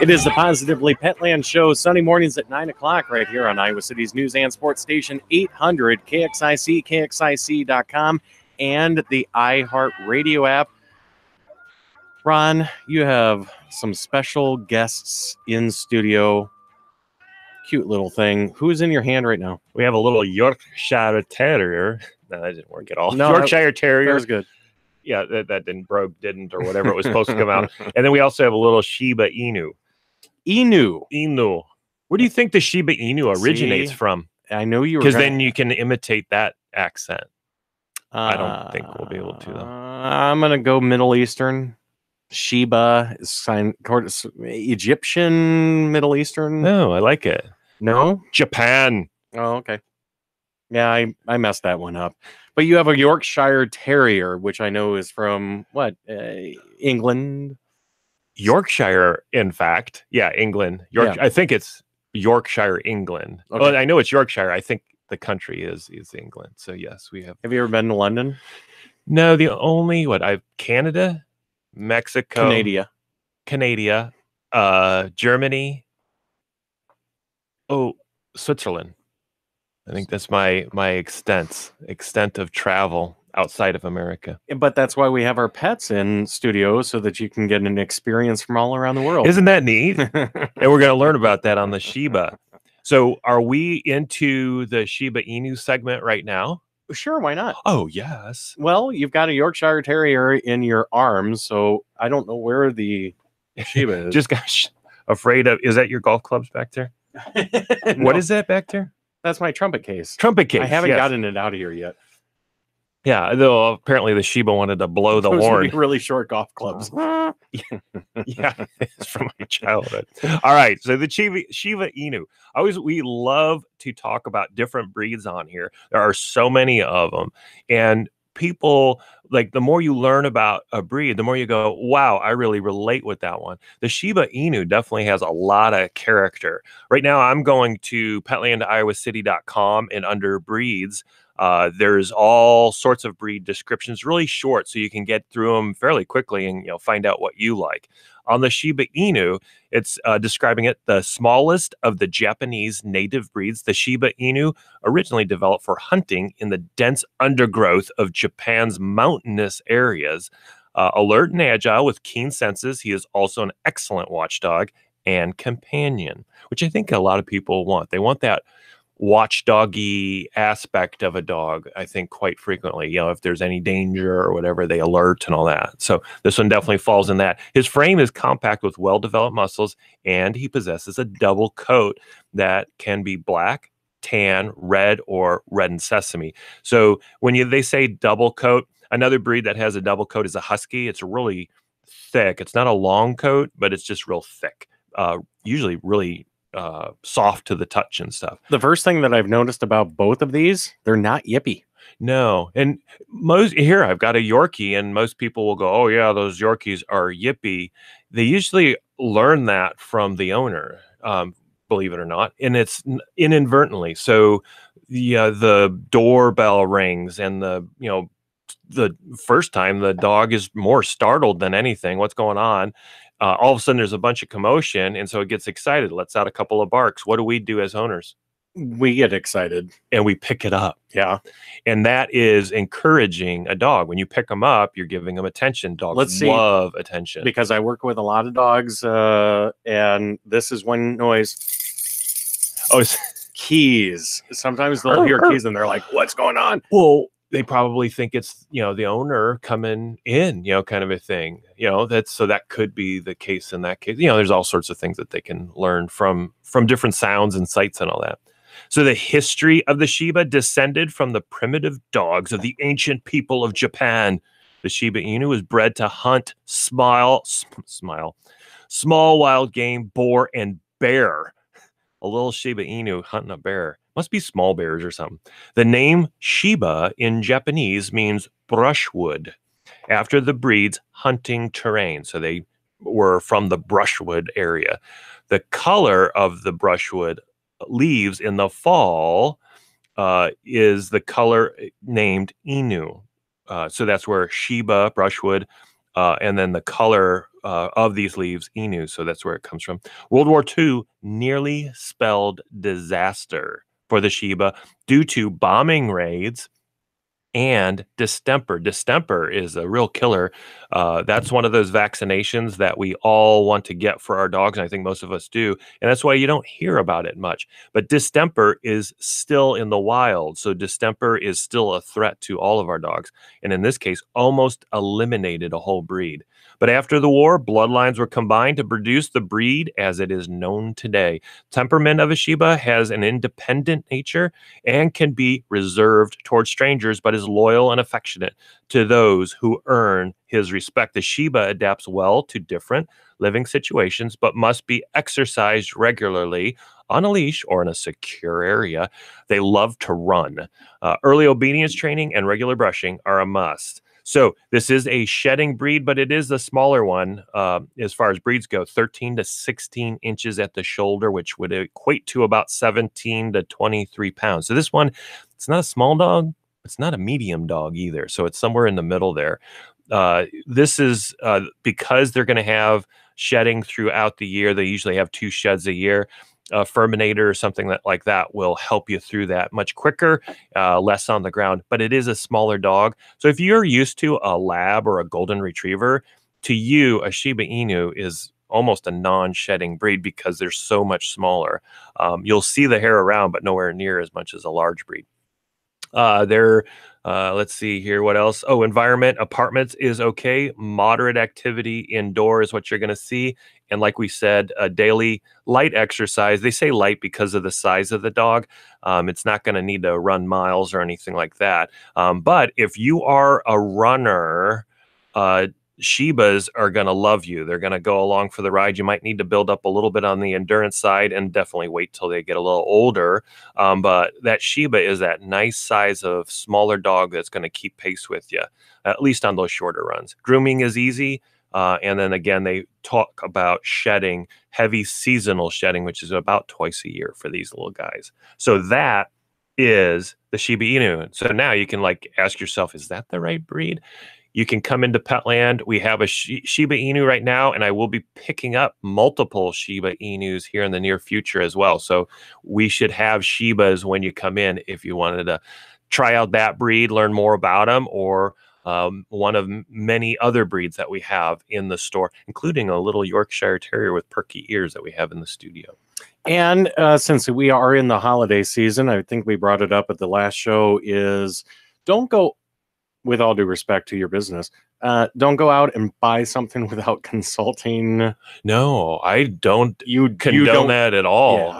It is the Positively Petland Show, Sunday mornings at 9 o'clock right here on Iowa City's News and Sports Station 800 KXIC, KXIC.com, and the iHeartRadio app. Ron, you have some special guests in studio. Cute little thing. Who's in your hand right now? We have a little Yorkshire Terrier. No, that didn't work at all. No, Yorkshire Terrier. That was good. Yeah, that didn't, or whatever it was supposed to come out. And then we also have a little Shiba Inu. Inu. Where do you think the Shiba Inu originates from? I know you were. Because then you can imitate that accent. I don't think we'll be able to, though. I'm going to go Middle Eastern. Shiba is Egyptian, Middle Eastern. No, I like it. No? Japan. Oh, okay. Yeah, I messed that one up. But you have a Yorkshire Terrier, which I know is from, what, England? Yorkshire, in fact. Yeah, England. Yeah. I think it's Yorkshire, England. Okay. Well, I know it's Yorkshire. I think the country is England. So, yes, we have. Have you ever been to London? No, the only, Canada, Mexico. Canada, Germany. Oh, Switzerland. I think that's my extent of travel outside of America. But that's why we have our pets in studio, so that you can get an experience from all around the world. Isn't that neat? And we're going to learn about that on the Shiba. So are we into the Shiba Inu segment right now? Sure, why not? Oh, yes. Well, you've got a Yorkshire Terrier in your arms, so I don't know where the Shiba is. Just got afraid of, is that your golf clubs back there? No. What is that back there? That's my trumpet case. Trumpet case. I haven't gotten it out of here yet. Yeah, though apparently the Shiba wanted to blow the horn. Would be really short golf clubs. Yeah, it's from my childhood. All right, so the Shiba Inu. We love to talk about different breeds on here. There are so many of them, and people, like, the more you learn about a breed, the more you go, wow, I really relate with that one. The Shiba Inu definitely has a lot of character. Right now, I'm going to petlandiowacity.com, and under breeds, there's all sorts of breed descriptions, really short, so you can get through them fairly quickly and find out what you like. On the Shiba Inu, it's describing it the smallest of the Japanese native breeds. The Shiba Inu originally developed for hunting in the dense undergrowth of Japan's mountainous areas. Alert and agile with keen senses, he is also an excellent watchdog and companion, which I think a lot of people want. They want that watchdoggy aspect of a dog, I think, quite frequently. If there's any danger or whatever, they alert and all that. So this one definitely falls in that. His frame is compact with well-developed muscles, and he possesses a double coat that can be black, tan, red, or red and sesame. So when they say double coat, another breed that has a double coat is a husky. It's really thick. It's not a long coat, but it's just real thick. Usually really soft to the touch and stuff. The first thing that I've noticed about both of these, they're not yippy. No. And here I've got a Yorkie, and most people will go, oh yeah, those Yorkies are yippy. They usually learn that from the owner, believe it or not. And it's inadvertently. So the doorbell rings, and the first time the dog is more startled than anything. What's going on? All of a sudden there's a bunch of commotion, and so it gets excited, lets out a couple of barks. What do we do as owners? We get excited and we pick it up. Yeah. And that is encouraging a dog. When you pick them up, you're giving them attention. Dogs love attention. Because I work with a lot of dogs, and this is one noise. Oh, it's keys. Sometimes they'll hear keys and they're like, what's going on? Well, they probably think it's, the owner coming in, kind of a thing, so that could be the case in that case. There's all sorts of things that they can learn from different sounds and sights and all that. So the history of the Shiba descended from the primitive dogs of the ancient people of Japan. The Shiba Inu was bred to hunt small wild game, boar, and bear. A little Shiba Inu hunting a bear. Must be small bears or something. The name Shiba in Japanese means brushwood, after the breed's hunting terrain. So they were from the brushwood area. The color of the brushwood leaves in the fall is the color named Inu. So that's where Shiba, brushwood, and then the color of these leaves, Inu. So that's where it comes from. World War II nearly spelled disaster for the Shiba due to bombing raids and distemper. Distemper is a real killer. That's one of those vaccinations that we all want to get for our dogs, and I think most of us do. And that's why you don't hear about it much. But distemper is still in the wild. So distemper is still a threat to all of our dogs. And in this case, almost eliminated a whole breed. But after the war, bloodlines were combined to produce the breed as it is known today. Temperament of a Shiba has an independent nature and can be reserved towards strangers, but is loyal and affectionate to those who earn his respect. The Shiba adapts well to different living situations, but must be exercised regularly on a leash or in a secure area. They love to run. Early obedience training and regular brushing are a must. So this is a shedding breed, but it is a smaller one as far as breeds go, 13 to 16 inches at the shoulder, which would equate to about 17 to 23 pounds. So this one, it's not a small dog. It's not a medium dog either. So it's somewhere in the middle there. This is because they're going to have shedding throughout the year. They usually have 2 sheds a year. A Furminator or something like that will help you through that much quicker, less on the ground, but it is a smaller dog. So if you're used to a lab or a golden retriever, to you, a Shiba Inu is almost a non-shedding breed because they're so much smaller. You'll see the hair around, but nowhere near as much as a large breed. Let's see here. What else? Oh, environment, apartments is okay. Moderate activity indoor is what you're going to see. And like we said, daily light exercise. They say light because of the size of the dog. It's not going to need to run miles or anything like that. But if you are a runner, Shibas are going to love you. They're going to go along for the ride. You might need to build up a little bit on the endurance side and definitely wait till they get a little older. But that Shiba is that nice size of smaller dog that's going to keep pace with you, at least on those shorter runs. Grooming is easy. And then again, they talk about shedding, heavy seasonal shedding, which is about twice a year for these little guys. So that is the Shiba Inu. So now you can ask yourself, is that the right breed? You can come into Petland. We have a Shiba Inu right now, and I will be picking up multiple Shiba Inus here in the near future as well. So we should have Shibas when you come in if you wanted to try out that breed, learn more about them, or one of many other breeds that we have in the store, including a little Yorkshire Terrier with perky ears that we have in the studio. And since we are in the holiday season, I think we brought it up at the last show, is don't go, with all due respect to your business, don't go out and buy something without consulting. No, I don't condone that at all.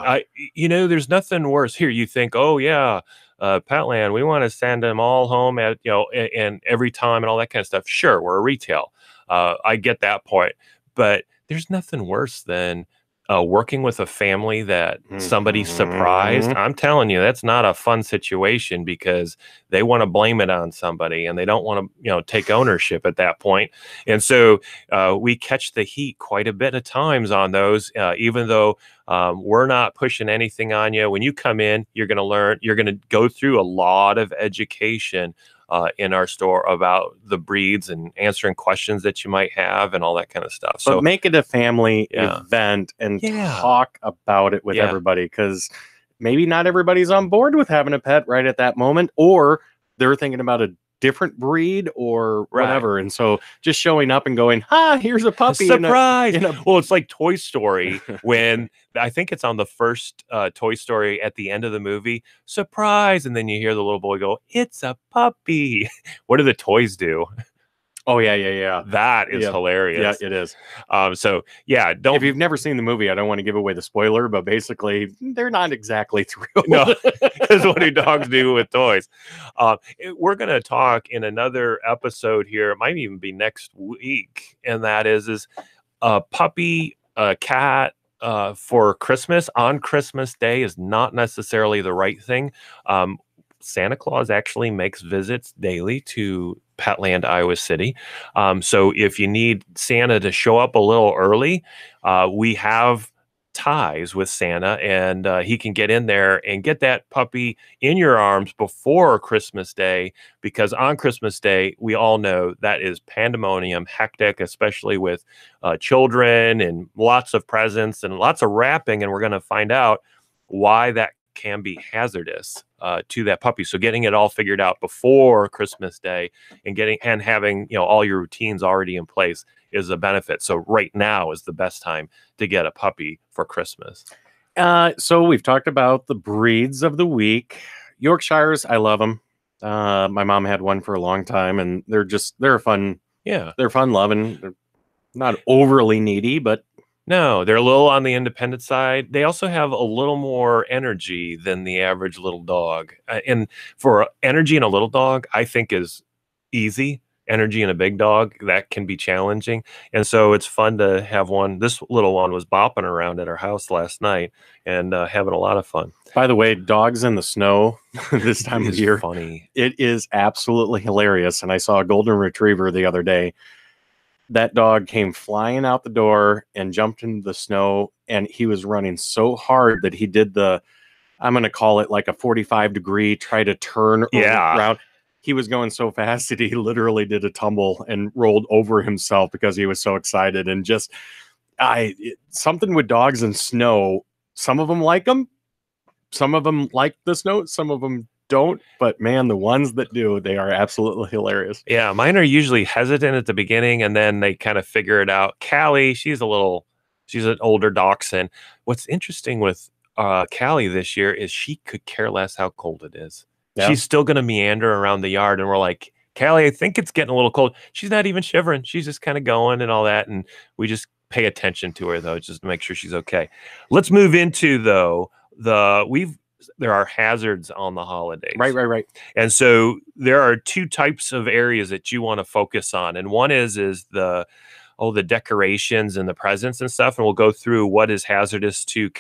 Yeah. There's nothing worse. Here, you think, oh yeah, Petland, we want to send them all home at and every time and all that kind of stuff. Sure, we're a retail. I get that point, but there's nothing worse than working with a family that somebody's surprised. I'm telling you, that's not a fun situation because they want to blame it on somebody and they don't want to, take ownership at that point. And so we catch the heat quite a bit of times on those, even though we're not pushing anything on you. When you come in, you're going to learn, you're going to go through a lot of education in our store about the breeds and answering questions that you might have and all that kind of stuff. So make it a family event and talk about it with everybody, because maybe not everybody's on board with having a pet right at that moment, or they're thinking about a different breed or whatever. And so just showing up and going, here's a puppy. Surprise. Well, it's like Toy Story when I think it's on the first Toy Story at the end of the movie, surprise. And then you hear the little boy go, it's a puppy. What do the toys do? Oh, yeah. That is hilarious. Yeah, it is. Don't. If you've never seen the movie, I don't want to give away the spoiler, but basically, they're not exactly thrilled. No, because what do dogs do with toys? We're going to talk in another episode here. It might even be next week, and that is a puppy, a cat, for Christmas on Christmas Day is not necessarily the right thing. Santa Claus actually makes visits daily to Petland, Iowa City. So if you need Santa to show up a little early, we have ties with Santa, and he can get in there and get that puppy in your arms before Christmas Day, because on Christmas Day, we all know that is pandemonium, hectic, especially with children and lots of presents and lots of wrapping. And we're going to find out why that can be hazardous to that puppy. So getting it all figured out before Christmas Day and having all your routines already in place is a benefit. So right now is the best time to get a puppy for Christmas. So we've talked about the breeds of the week. Yorkshires, I love them. My mom had one for a long time, and they're fun. Yeah. They're fun loving. They're not overly needy, but No, they're a little on the independent side. They also have a little more energy than the average little dog. And for energy in a little dog, I think is easy. Energy in a big dog, that can be challenging. And so it's fun to have one. This little one was bopping around at our house last night and having a lot of fun. By the way, dogs in the snow this time of year, funny. It is absolutely hilarious. And I saw a golden retriever the other day. That dog came flying out the door and jumped into the snow, and he was running so hard that he did I'm going to call it like a 45-degree try to turn around. He was going so fast that he literally did a tumble and rolled over himself because he was so excited. And just something with dogs and snow. Some of them like them. Some of them like the snow. Some of them don't. But man, the ones that do, they are absolutely hilarious. Yeah, mine are usually hesitant at the beginning, and then they kind of figure it out. Callie, she's an older dachshund. What's interesting with Callie this year is she could care less how cold it is. Yeah. She's still going to meander around the yard, and we're like, Callie, I think it's getting a little cold. She's not even shivering. She's just kind of going and all that, and we just pay attention to her, though, just to make sure she's okay. Let's move into, though, there are hazards on the holidays. Right. And so there are two types of areas that you want to focus on. And one is the decorations and the presents and stuff. And we'll go through what is hazardous to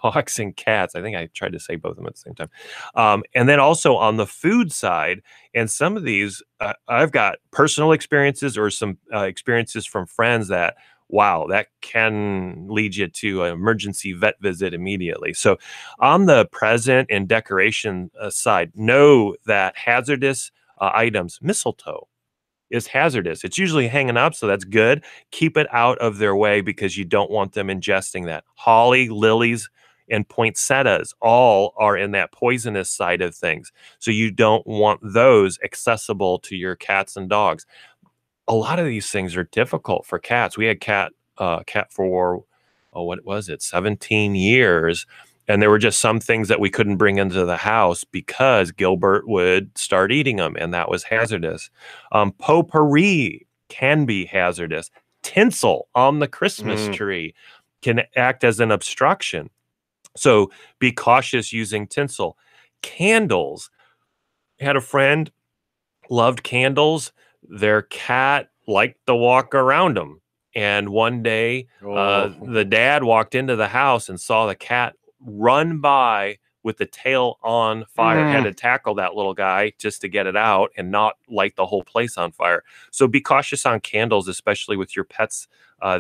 dogs and cats. I think I tried to say both of them at the same time. And then also on the food side, and some of these, I've got personal experiences or some experiences from friends that, wow, that can lead you to an emergency vet visit immediately. So on the present and decoration side, know that hazardous items, mistletoe, is hazardous. It's usually hanging up, so that's good. Keep it out of their way because you don't want them ingesting that. Holly, lilies, and poinsettias all are in that poisonous side of things. So you don't want those accessible to your cats and dogs. A lot of these things are difficult for cats. We had cat for, what was it, 17 years. And there were just some things that we couldn't bring into the house because Gilbert would start eating them, and that was hazardous. Potpourri can be hazardous. Tinsel on the Christmas tree can act as an obstruction. So be cautious using tinsel. Candles. I had a friend, loved candles. Their cat liked to walk around them. And one day, the dad walked into the house and saw the cat run by with the tail on fire. Had to tackle that little guy just to get it out and not light the whole place on fire. So be cautious on candles, especially with your pets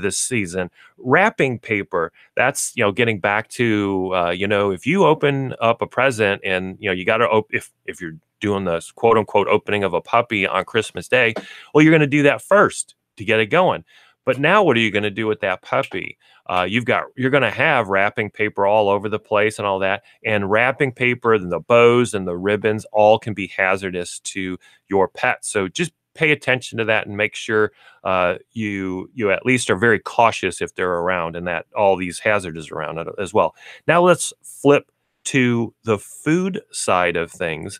this season. Wrapping paper, that's, getting back to, if you open up a present and, you got to if you're doing this quote unquote opening of a puppy on Christmas Day, well, you're going to do that first to get it going. But now what are you going to do with that puppy? You're going to have wrapping paper all over the place and all that. And wrapping paper and the bows and the ribbons all can be hazardous to your pet. So just pay attention to that and make sure you at least are very cautious if they're around and that all these hazards are around as well. Now let's flip to the food side of things.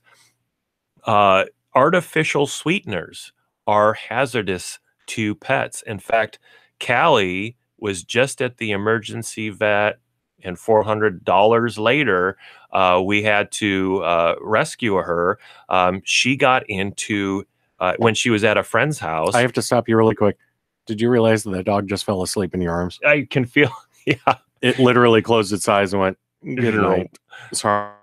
Artificial sweeteners are hazardous to pets. In fact, Callie was just at the emergency vet, and $400 later, we had to rescue her. She got into, when she was at a friend's house. I have to stop you really quick. Did you realize that dog just fell asleep in your arms? I can feel, yeah. It literally closed its eyes and went, good night. Sorry.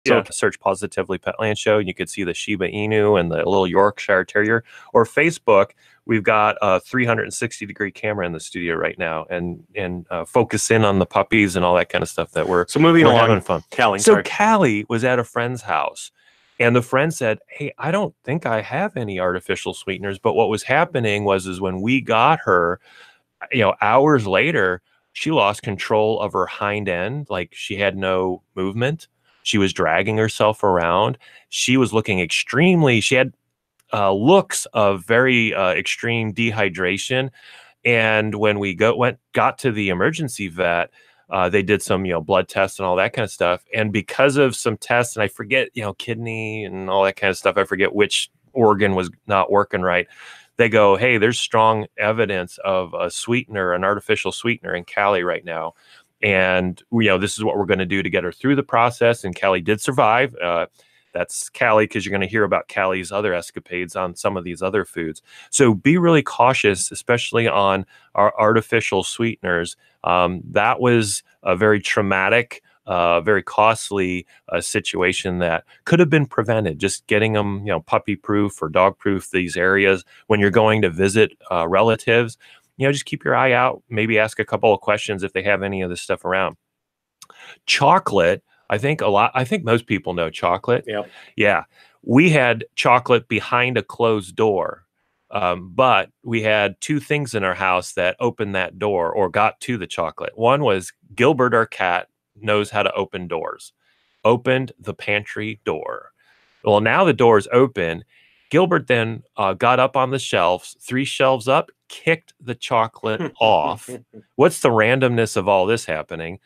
So search Positively Petland Show, and you could see the Shiba Inu and the little Yorkshire Terrier. Or Facebook, we've got a 360-degree camera in the studio right now, and focus in on the puppies and all that kind of stuff that we're having fun. Callie was at a friend's house, and the friend said, "Hey, I don't think I have any artificial sweeteners." But what was happening was when we got her, hours later, she lost control of her hind end. Like, she had no movement. She was dragging herself around. She was looking she had looks of very extreme dehydration. And when we got to the emergency vet, they did some, blood tests and all that kind of stuff. And because of some tests, and I forget, kidney and all that kind of stuff, I forget which organ was not working right. They go, "Hey, there's strong evidence of a sweetener, an artificial sweetener in Callie right now. And, this is what we're going to do to get her through the process." And Callie did survive. That's Callie, because you're going to hear about Callie's other escapades on some of these other foods. So be really cautious, especially on our artificial sweeteners. That was a very traumatic, very costly situation that could have been prevented. Just getting them, puppy proof or dog proof these areas when you're going to visit relatives. Just keep your eye out. Maybe ask a couple of questions if they have any of this stuff around. Chocolate, I think most people know chocolate. Yep. Yeah. We had chocolate behind a closed door. But we had two things in our house that opened that door or got to the chocolate. One was Gilbert, our cat, knows how to open doors. Opened the pantry door. Well, now the door is open. Gilbert then got up on the shelves, 3 shelves up, kicked the chocolate off. What's the randomness of all this happening?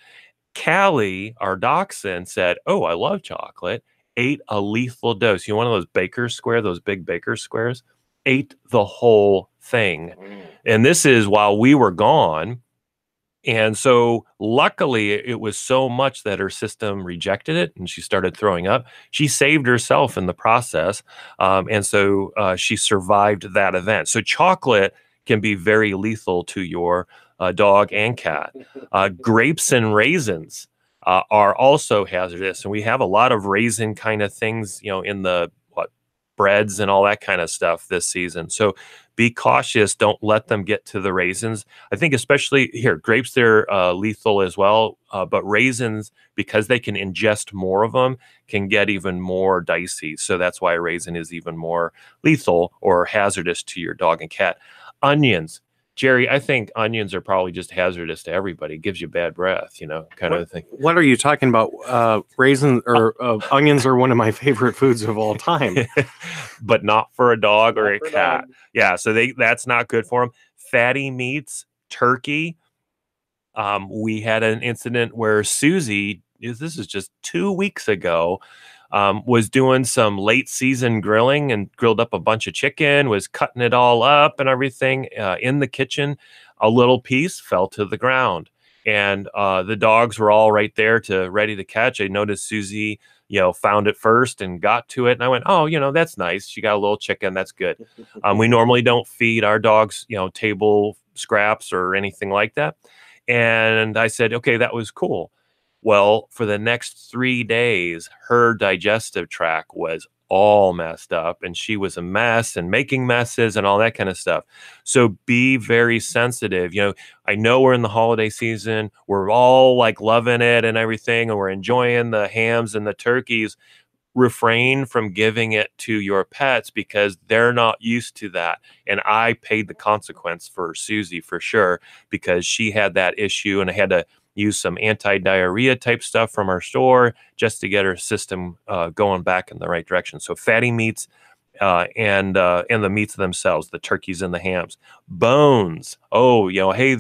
Callie, our dachshund, said, "Oh, I love chocolate." Ate a lethal dose. One of those Baker's Square, those big Baker's Squares? Ate the whole thing. And this is while we were gone. And so luckily it was so much that her system rejected it and she started throwing up. She saved herself in the process. And so she survived that event. So chocolate can be very lethal to your dog and cat. Grapes and raisins are also hazardous. And we have a lot of raisin kind of things, in the breads and all that kind of stuff this season. So be cautious. Don't let them get to the raisins. I think especially here, grapes, they're lethal as well. But raisins, because they can ingest more of them, can get even more dicey. So that's why a raisin is even more lethal or hazardous to your dog and cat. Onions. Jerry, I think onions are probably just hazardous to everybody. It gives you bad breath, kind of thing. What are you talking about? Raisins or onions are one of my favorite foods of all time. But not for a dog or a cat. Yeah, so that's not good for them. Fatty meats, turkey. We had an incident where Susie, this is just 2 weeks ago, was doing some late season grilling and grilled up a bunch of chicken, was cutting it all up and everything in the kitchen. A little piece fell to the ground, and the dogs were all right there ready to catch. I noticed Susie, found it first and got to it. And I went, "Oh, that's nice. She got a little chicken. That's good." We normally don't feed our dogs, table scraps or anything like that. And I said, "Okay, that was cool." Well, for the next 3 days, her digestive tract was all messed up and she was a mess and making messes and all that kind of stuff. So be very sensitive. I know we're in the holiday season. We're all like loving it and everything, and we're enjoying the hams and the turkeys. Refrain from giving it to your pets because they're not used to that. And I paid the consequence for Susie for sure, because she had that issue and I had to use some anti-diarrhea type stuff from our store just to get her system going back in the right direction. So fatty meats and the meats themselves, the turkeys and the hams. Bones. Oh, hey,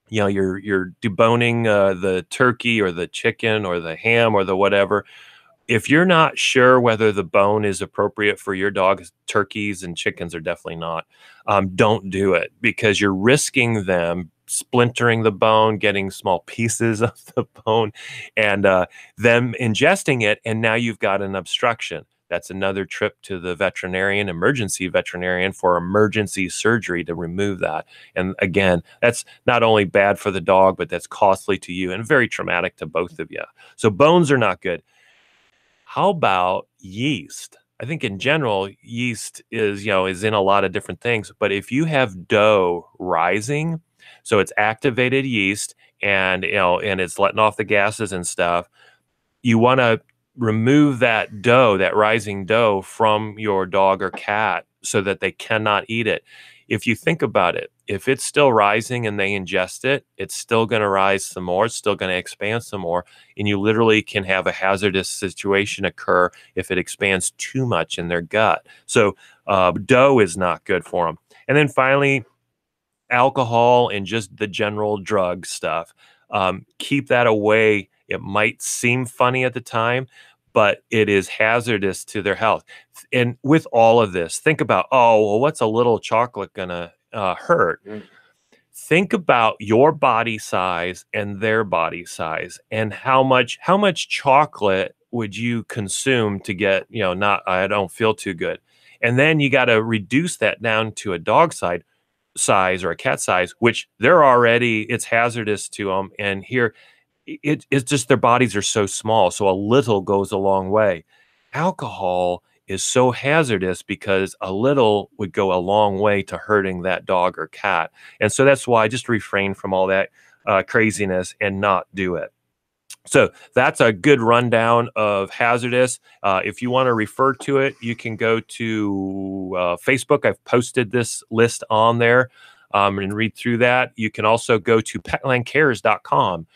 you're deboning the turkey or the chicken or the ham or the whatever. If you're not sure whether the bone is appropriate for your dog, turkeys and chickens are definitely not. Don't do it, because you're risking them splintering the bone, getting small pieces of the bone, and them ingesting it. And now you've got an obstruction. That's another trip to the emergency veterinarian for emergency surgery to remove that. And again, that's not only bad for the dog, but that's costly to you and very traumatic to both of you. So bones are not good. How about yeast? I think in general, yeast is, is in a lot of different things. But if you have dough rising, so it's activated yeast and, and it's letting off the gases and stuff, you want to remove that dough, that rising dough from your dog or cat so that they cannot eat it. If you think about it, if it's still rising and they ingest it, it's still going to rise some more. It's still going to expand some more. And you literally can have a hazardous situation occur if it expands too much in their gut. So dough is not good for them. And then finally, alcohol and just the general drug stuff. Keep that away. It might seem funny at the time, but it is hazardous to their health. And with all of this, think about, oh, well, what's a little chocolate gonna hurt? Think about your body size and their body size, and how much chocolate would you consume to get, not, I don't feel too good. And then you got to reduce that down to a dog size or a cat size, which it's hazardous to them. And here, it's just their bodies are so small, so a little goes a long way. Alcohol is so hazardous because a little would go a long way to hurting that dog or cat. And so that's why I just refrain from all that craziness and not do it. So that's a good rundown of hazardous. If you want to refer to it, you can go to Facebook. I've posted this list on there. And read through that. You can also go to petlandcares.com.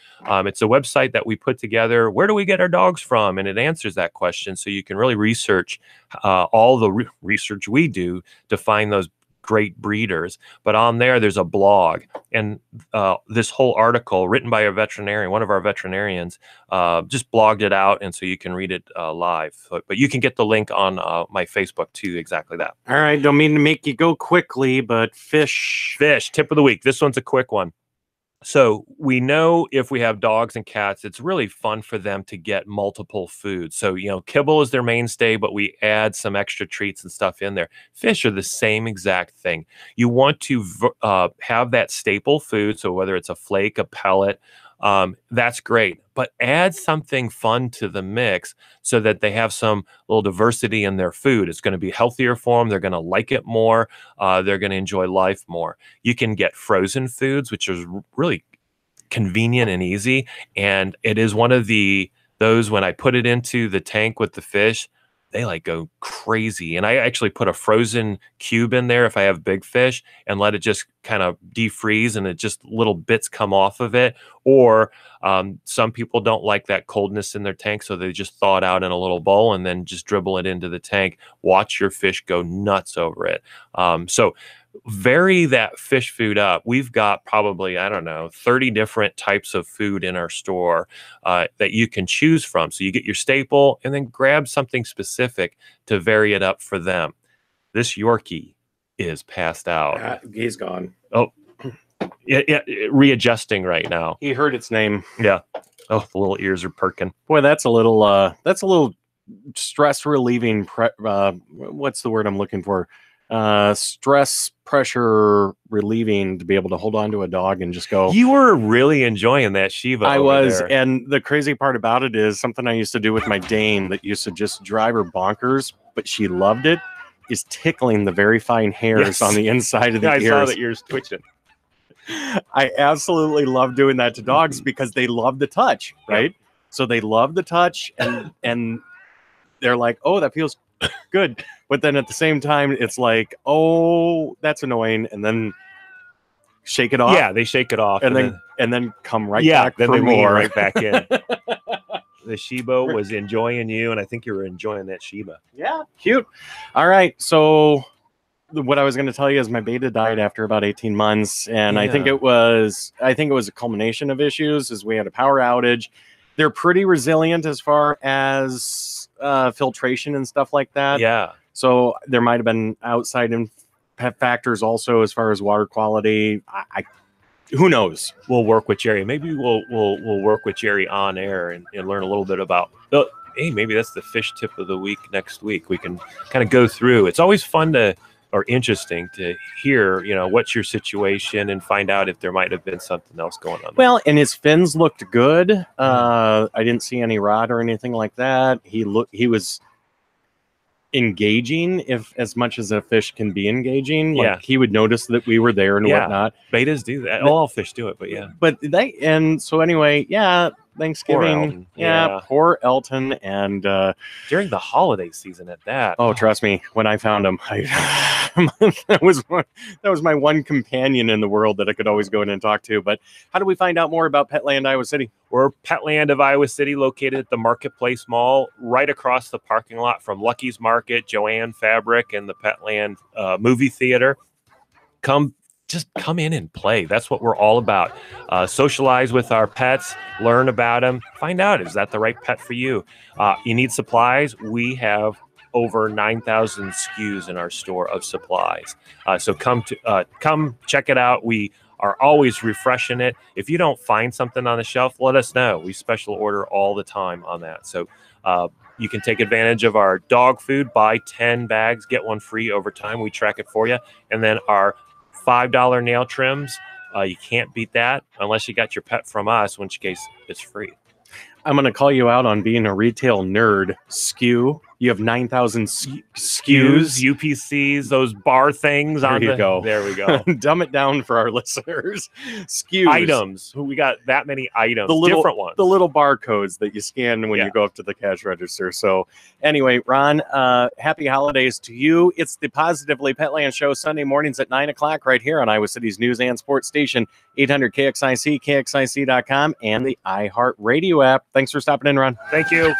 It's a website that we put together. Where do we get our dogs from? And it answers that question. So you can really research all the research we do to find those great breeders. But on there's a blog. And this whole article written by a veterinarian, one of our veterinarians, just blogged it out. And so you can read it live. But you can get the link on my Facebook too, exactly that. All right. Don't mean to make you go quickly, but fish tip of the week. This one's a quick one. So we know if we have dogs and cats, it's really fun for them to get multiple foods. So, kibble is their mainstay, but we add some extra treats and stuff in there. Fish are the same exact thing. You want to have that staple food. So whether it's a flake, a pellet, that's great. But add something fun to the mix so that they have some little diversity in their food. It's going to be healthier for them. They're going to like it more. They're going to enjoy life more. You can get frozen foods, which is really convenient and easy. And it is one of those when I put it into the tank with the fish, they go crazy. And I actually put a frozen cube in there if I have big fish and let it just kind of defreeze and it just little bits come off of it. Or some people don't like that coldness in their tank, so they just thaw it out in a little bowl and then just dribble it into the tank. Watch your fish go nuts over it. So vary that fish food up. We've got probably, 30 different types of food in our store that you can choose from. So you get your staple and then grab something specific to vary it up for them. This Yorkie is passed out. He's gone. Oh, readjusting right now. He heard its name. Yeah. Oh, the little ears are perking. Boy, that's a little stress relieving. What's the word I'm looking for? Stress pressure relieving to be able to hold on to a dog and just go. You were really enjoying that Shiba. I was. There. And the crazy part about it is something I used to do with my Dane that used to just drive her bonkers, but she loved it, is tickling the very fine hairs on the inside of the ears. I saw the ears twitching. I absolutely love doing that to dogs because they love the touch, right? Yeah. So they love the touch and they're like, oh, that feels good. But then at the same time, it's like, oh, that's annoying. And then shake it off. Yeah, they shake it off. And then come right back then for they more. Right back in. The Shiba was enjoying you, and I think you were enjoying that Shiba. Yeah, cute. All right, so what I was going to tell you is my beta died after about 18 months, and I think it was a culmination of issues. As we had a power outage. They're pretty resilient as far as filtration and stuff like that. Yeah. So there might have been outside factors also as far as water quality. Who knows? We'll work with Jerry. Maybe we'll work with Jerry on air and learn a little bit about. Hey, maybe that's the fish tip of the week next week. We can kind of go through. It's always fun to or interesting to hear, what's your situation and find out if there might have been something else going on. Well, and his fins looked good. I didn't see any rot or anything like that. He was engaging, if as much as a fish can be engaging. Like, he would notice that we were there and whatnot. Betas do that. All fish do it, but so anyway, Thanksgiving. Poor Elton. And during the holiday season at that. Oh, trust me, when I found him, that was my one companion in the world that I could always go in and talk to. But how do we find out more about Petland, Iowa City? We're Petland of Iowa City, located at the Marketplace Mall, right across the parking lot from Lucky's Market, Joanne Fabric, and the Petland movie theater. Just come in and play. That's what we're all about. Socialize with our pets, learn about them, find out, is that the right pet for you? You need supplies? We have over 9,000 SKUs in our store of supplies. So come check it out. We are always refreshing it. If you don't find something on the shelf, let us know. We special order all the time on that. So you can take advantage of our dog food. Buy 10 bags, get one free over time. We track it for you. And then our $5 nail trims. You can't beat that unless you got your pet from us, in which case it's free. I'm going to call you out on being a retail nerd. SKU. You have 9,000 SKUs, UPCs, those bar things. There you go. There we go. Dumb it down for our listeners. SKUs. Items. We got that many items. Different ones. The little barcodes that you scan when you go up to the cash register. So anyway, Ron, happy holidays to you. It's the Positively Petland Show, Sunday mornings at 9 o'clock right here on Iowa City's News and Sports Station, 800 KXIC, KXIC.com, and the iHeart Radio app. Thanks for stopping in, Ron. Thank you.